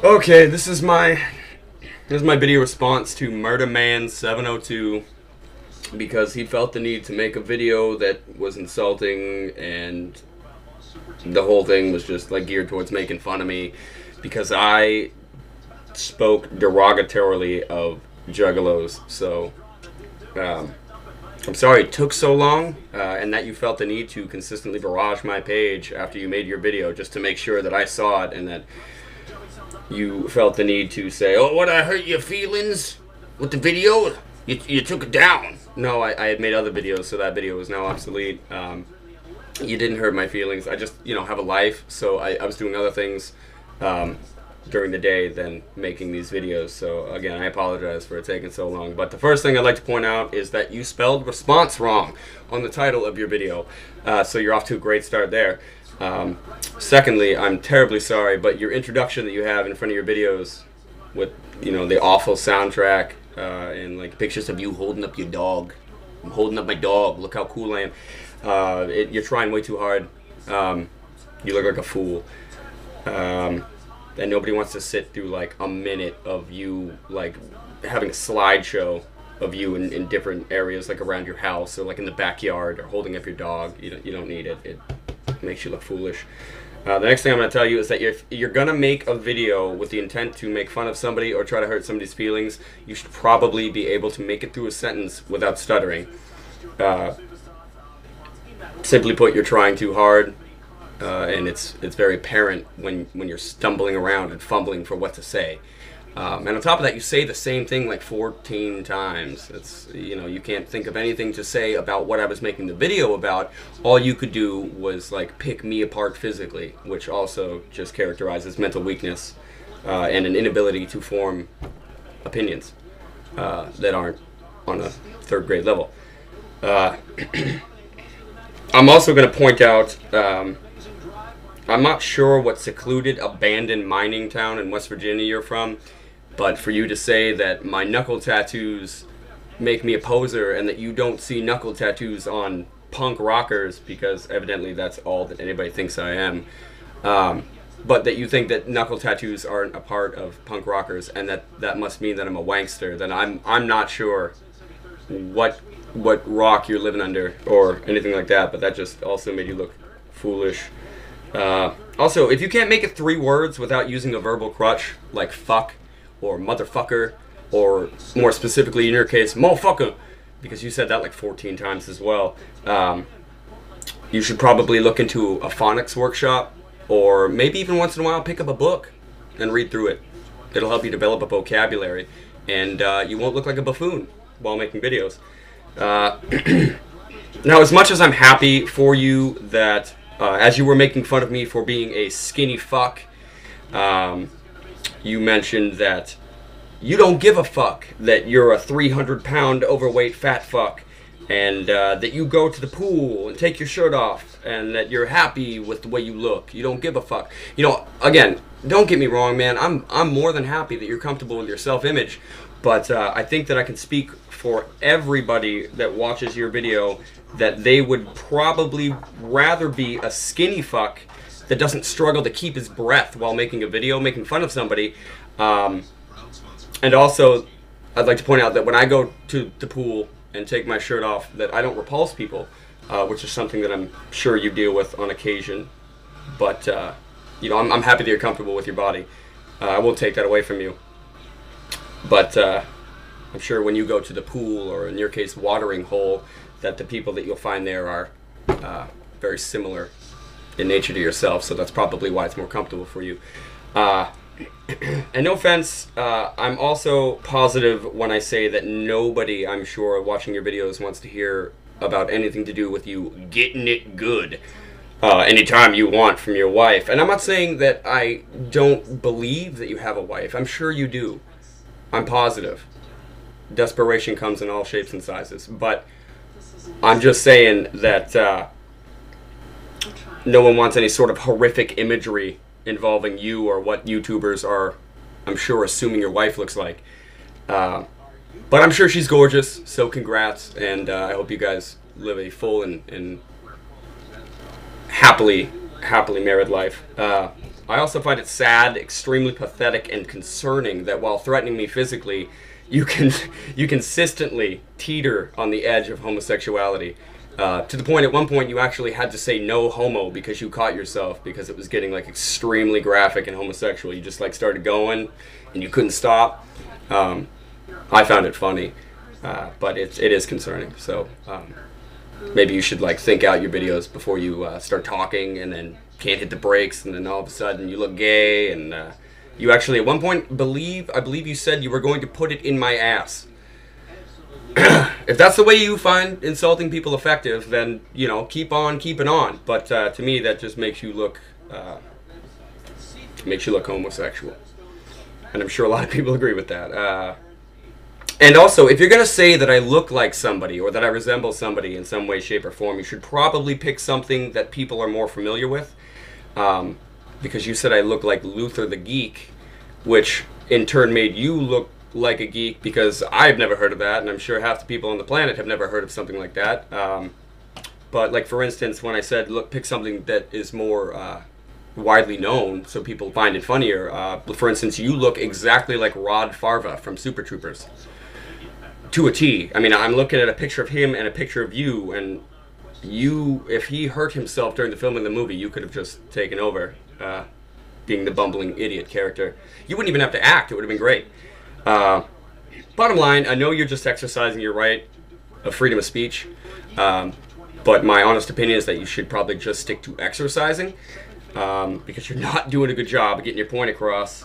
Okay, this is my video response to Murder Man 702 because he felt the need to make a video that was insulting, and the whole thing was just like geared towards making fun of me because I spoke derogatorily of juggalos. So I'm sorry it took so long, and that you felt the need to consistently barrage my page after you made your video just to make sure that I saw it, and that you felt the need to say, "Oh, what, I hurt your feelings with the video? You took it down." No, I had made other videos, so that video is now obsolete. You didn't hurt my feelings. I just, have a life, so I was doing other things during the day than making these videos. So again, I apologize for it taking so long. But the first thing I'd like to point out is that you spelled response wrong on the title of your video. So you're off to a great start there. Secondly, I'm terribly sorry, but your introduction that you have in front of your videos with, the awful soundtrack and like pictures of you holding up your dog. I'm holding up my dog. Look how cool I am. You're trying way too hard. You look like a fool. And nobody wants to sit through like a minute of you like having a slideshow of you in different areas, like around your house or like in the backyard, or holding up your dog. You don't need it. It makes you look foolish. The next thing I'm going to tell you is that if you're going to make a video with the intent to make fun of somebody or try to hurt somebody's feelings, you should probably be able to make it through a sentence without stuttering. Simply put, you're trying too hard. And it's very apparent when you're stumbling around and fumbling for what to say. And on top of that, you say the same thing like 14 times. It's, you can't think of anything to say about what I was making the video about. All you could do was like pick me apart physically, which also just characterizes mental weakness and an inability to form opinions that aren't on a third grade level. I'm also going to point out, I'm not sure what secluded, abandoned mining town in West Virginia you're from, but for you to say that my knuckle tattoos make me a poser and that you don't see knuckle tattoos on punk rockers, because evidently that's all that anybody thinks I am, but that you think that knuckle tattoos aren't a part of punk rockers, and that must mean that I'm a wankster, then I'm not sure what rock you're living under or anything like that, but that just also made you look foolish. Also, if you can't make it 3 words without using a verbal crutch, like fuck, or motherfucker, or more specifically in your case, motherfucker, because you said that like 14 times as well, you should probably look into a phonics workshop, or maybe even once in a while pick up a book and read through it. It'll help you develop a vocabulary, and you won't look like a buffoon while making videos. Now, as much as I'm happy for you that as you were making fun of me for being a skinny fuck, you mentioned that you don't give a fuck that you're a 300-pound overweight fat fuck, and that you go to the pool and take your shirt off, and that you're happy with the way you look. You don't give a fuck. Again, don't get me wrong, man. I'm more than happy that you're comfortable with your self-image, but I think that I can speak for everybody that watches your video that they would probably rather be a skinny fuck that doesn't struggle to keep his breath while making a video, making fun of somebody. And also, I'd like to point out that when I go to the pool and take my shirt off, that I don't repulse people, which is something that I'm sure you deal with on occasion. But, I'm happy that you're comfortable with your body. I won't take that away from you. But I'm sure when you go to the pool, or in your case, watering hole, that the people that you'll find there are very similar in nature to yourself, so that's probably why it's more comfortable for you. And no offense, I'm also positive when I say that nobody, I'm sure, watching your videos wants to hear about anything to do with you getting it good anytime you want from your wife. And I'm not saying that I don't believe that you have a wife. I'm sure you do. I'm positive. Desperation comes in all shapes and sizes. But I'm just saying that no one wants any sort of horrific imagery involving you or what YouTubers are, I'm sure, assuming your wife looks like. But I'm sure she's gorgeous, so congrats, and I hope you guys live a full and happily married life. I also find it sad, extremely pathetic, and concerning that while threatening me physically, you consistently teeter on the edge of homosexuality. To the point, at one point, you actually had to say no homo because you caught yourself, because it was getting like extremely graphic and homosexual. You just like started going and you couldn't stop. I found it funny, but it is concerning. So maybe you should like think out your videos before you start talking and then can't hit the brakes, and then all of a sudden you look gay, and you actually at one point I believe you said you were going to put it in my ass. If that's the way you find insulting people effective, then, you know, keep on keeping on. But to me, that just makes you look homosexual, and I'm sure a lot of people agree with that. And also, if you're going to say that I look like somebody or that I resemble somebody in some way, shape, or form, you should probably pick something that people are more familiar with. Because you said I look like Luther the Geek, which in turn made you look like a geek, because I've never heard of that, and I'm sure half the people on the planet have never heard of something like that. But like, for instance, when I said look, pick something that is more widely known so people find it funnier, for instance, you look exactly like Rod Farva from Super Troopers. To a T. I mean, I'm looking at a picture of him and a picture of you, and you, if he hurt himself during the filming of the movie, you could have just taken over, being the bumbling idiot character. You wouldn't even have to act. It would have been great. Bottom line, I know you're just exercising your right of freedom of speech, but my honest opinion is that you should probably just stick to exercising, because you're not doing a good job of getting your point across.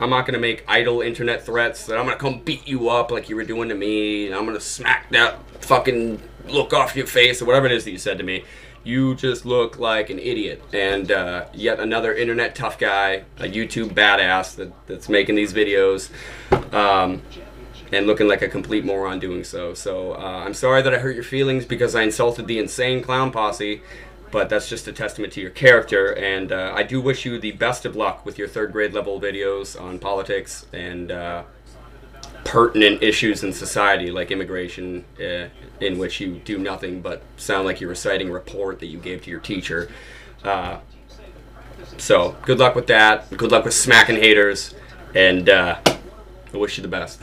I'm not going to make idle internet threats that I'm going to come beat you up like you were doing to me, and I'm going to smack that fucking look off your face, or whatever it is that you said to me. You just look like an idiot, and yet another internet tough guy, a YouTube badass that's making these videos, and looking like a complete moron doing so. So I'm sorry that I hurt your feelings because I insulted the insane clown posse, but that's just a testament to your character, and I do wish you the best of luck with your 3rd grade level videos on politics and pertinent issues in society like immigration, in which you do nothing but sound like you're reciting a report that you gave to your teacher. So good luck with that. Good luck with smacking haters, and I wish you the best.